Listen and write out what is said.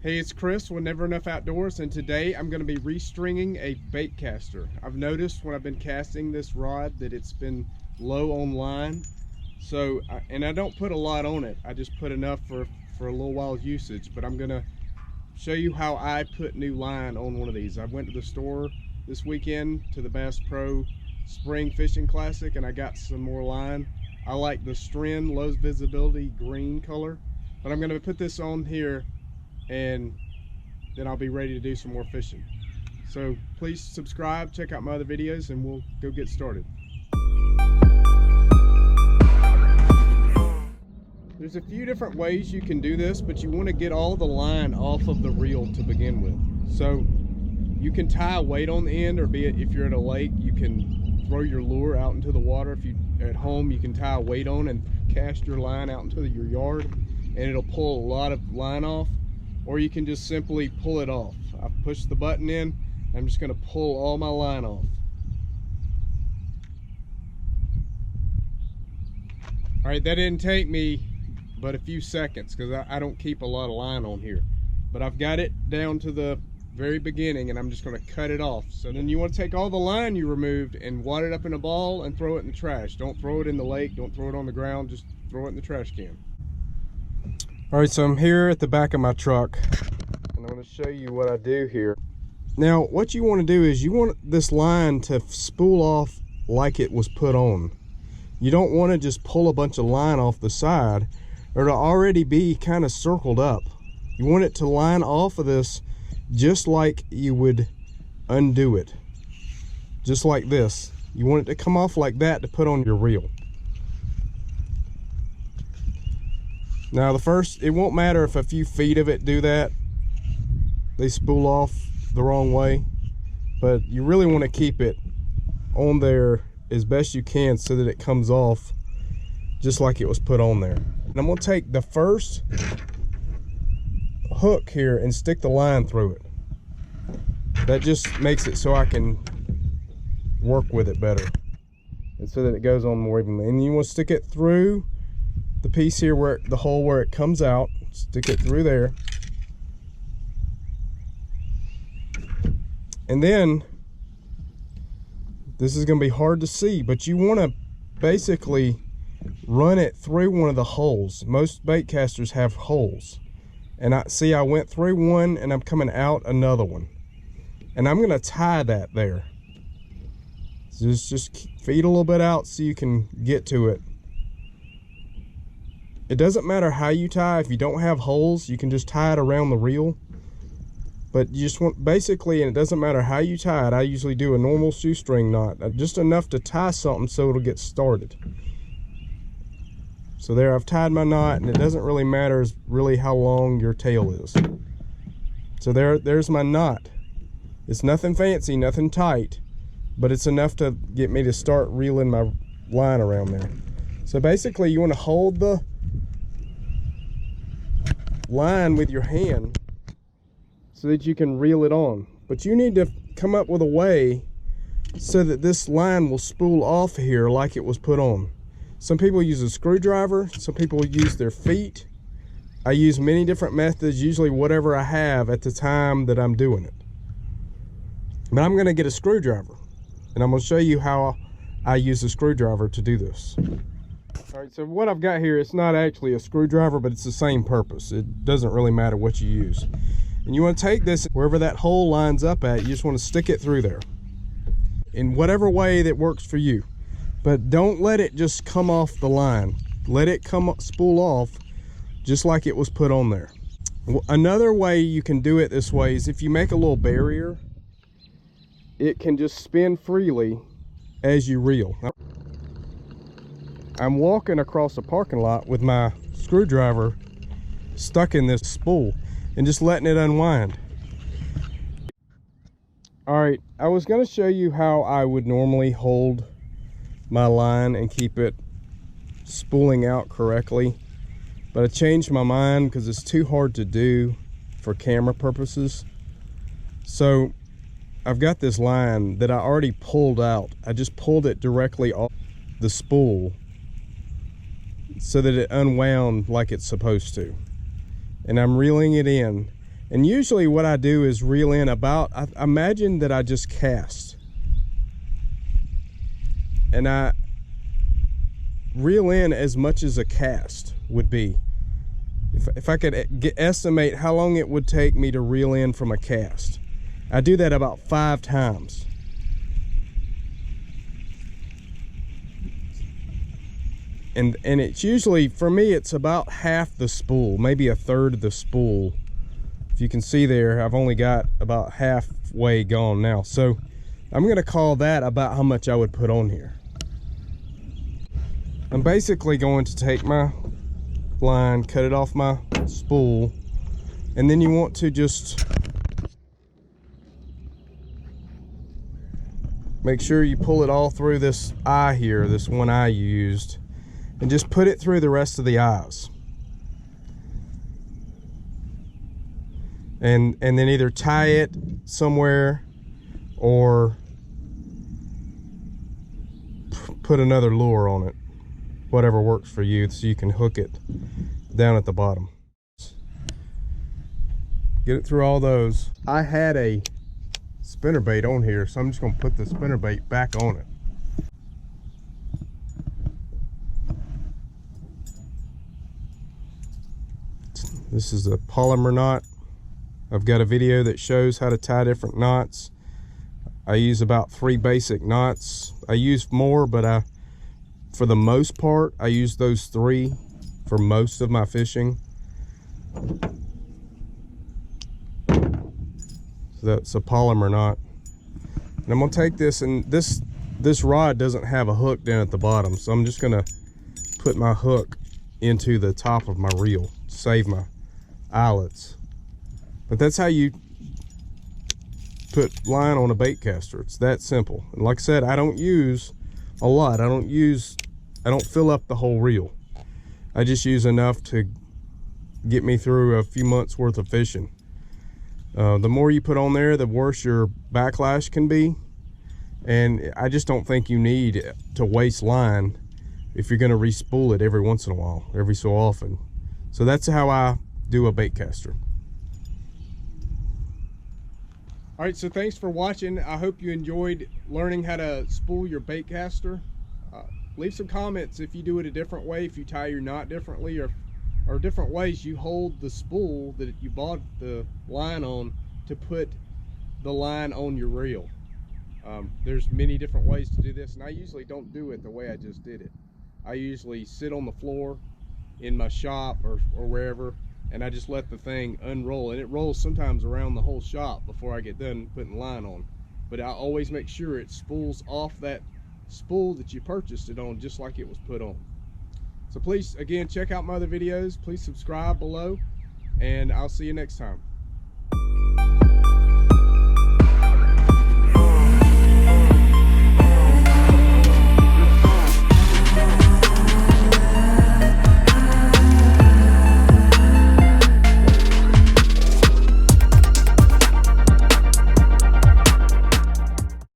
Hey, it's Chris with Never Enough Outdoors, and today I'm going to be restringing a bait caster. I've noticed when I've been casting this rod that it's been low on line, so and I don't put a lot on it. I just put enough for a little while usage. But I'm going to show you how I put new line on one of these. I went to the store this weekend to the Bass Pro Spring Fishing Classic, and I got some more line. I like the Stren low visibility green color, but I'm going to put this on here and then I'll be ready to do some more fishing. So please subscribe, check out my other videos, and we'll go get started. There's a few different ways you can do this, but you want to get all the line off of the reel to begin with. So you can tie a weight on the end, or be it if you're at a lake, you can throw your lure out into the water. If you're at home, you can tie a weight on and cast your line out into your yard, and it'll pull a lot of line off. Or you can just simply pull it off. I've pushed the button in. I'm just going to pull all my line off. All right, that didn't take me but a few seconds because I don't keep a lot of line on here. But I've got it down to the very beginning, and I'm just going to cut it off. So then you want to take all the line you removed and wad it up in a ball and throw it in the trash. Don't throw it in the lake. Don't throw it on the ground. Just throw it in the trash can. All right, so I'm here at the back of my truck, and I'm going to show you what I do here. Now, what you want to do is you want this line to spool off like it was put on. You don't want to just pull a bunch of line off the side, or to already be kind of circled up. You want it to line off of this just like you would undo it. Just like this. You want it to come off like that to put on your reel. Now it won't matter if a few feet of it do that. They spool off the wrong way, but you really want to keep it on there as best you can so that it comes off just like it was put on there. And I'm going to take the first hook here and stick the line through it. That just makes it so I can work with it better, and so that it goes on more evenly. And you want to stick it through the piece here, where the hole where it comes out. Stick it through there, and then this is going to be hard to see, but you want to basically run it through one of the holes. Most bait casters have holes, and I went through one and I'm coming out another one, and I'm going to tie that there. So just feed a little bit out so you can get to it. It doesn't matter how you tie. If you don't have holes, you can just tie it around the reel. But you just want, basically, and it doesn't matter how you tie it. I usually do a normal shoestring knot, just enough to tie something so it'll get started. So there, I've tied my knot, and it doesn't really matter really how long your tail is. So there's my knot. It's nothing fancy, nothing tight, but it's enough to get me to start reeling my line around there. So basically, you want to hold the line with your hand so that you can reel it on, but you need to come up with a way so that this line will spool off here like it was put on. Some people use a screwdriver, some people use their feet. I use many different methods, usually whatever I have at the time that I'm doing it. But I'm going to get a screwdriver, and I'm going to show you how I use a screwdriver to do this. All right, so what I've got here, it's not actually a screwdriver, but it's the same purpose. It doesn't really matter what you use. And you want to take this, wherever that hole lines up at, you just want to stick it through there in whatever way that works for you. But don't let it just come off the line. Let it spool off just like it was put on there. Another way you can do it this way is if you make a little barrier, it can just spin freely as you reel. I'm walking across a parking lot with my screwdriver stuck in this spool and just letting it unwind. All right, I was going to show you how I would normally hold my line and keep it spooling out correctly, but I changed my mind because it's too hard to do for camera purposes. So I've got this line that I already pulled out. I just pulled it directly off the spool so that it unwound like it's supposed to. And I'm reeling it in. And usually what I do is reel in about, I imagine that I just cast. And I reel in as much as a cast would be. If I could estimate how long it would take me to reel in from a cast. I do that about 5 times. And it's usually, for me, it's about half the spool, maybe a third of the spool. If you can see there, I've only got about halfway gone now. So I'm gonna call that about how much I would put on here. I'm basically going to take my line, cut it off my spool, and then you want to just make sure you pull it all through this eye here, this one eye you used, and just put it through the rest of the eyes. And then either tie it somewhere or put another lure on it, whatever works for you, so you can hook it down at the bottom. Get it through all those. I had a spinnerbait on here, so I'm just going to put the spinnerbait back on it. This is a polymer knot. I've got a video that shows how to tie different knots. I use about 3 basic knots. I use more, but for the most part, I use those 3 for most of my fishing. So that's a polymer knot. And I'm gonna take this, and this rod doesn't have a hook down at the bottom, so I'm just gonna put my hook into the top of my reel, save my eyelets. But that's how you put line on a bait caster. It's that simple. And like I said, I don't use a lot. I don't fill up the whole reel. I just use enough to get me through a few months worth of fishing. The more you put on there, the worse your backlash can be. And I just don't think you need to waste line if you're going to re-spool it every once in a while, every so often. So that's how I do a bait caster. All right, so thanks for watching. I hope you enjoyed learning how to spool your bait caster. Leave some comments if you do it a different way, if you tie your knot differently, or different ways you hold the spool that you bought the line on to put the line on your reel. There's many different ways to do this, and I usually don't do it the way I just did it. I usually sit on the floor in my shop or wherever, and I just let the thing unroll, and it rolls sometimes around the whole shop before I get done putting line on. But I always make sure it spools off that spool that you purchased it on, just like it was put on. So please, again, check out my other videos. Please subscribe below, and I'll see you next time.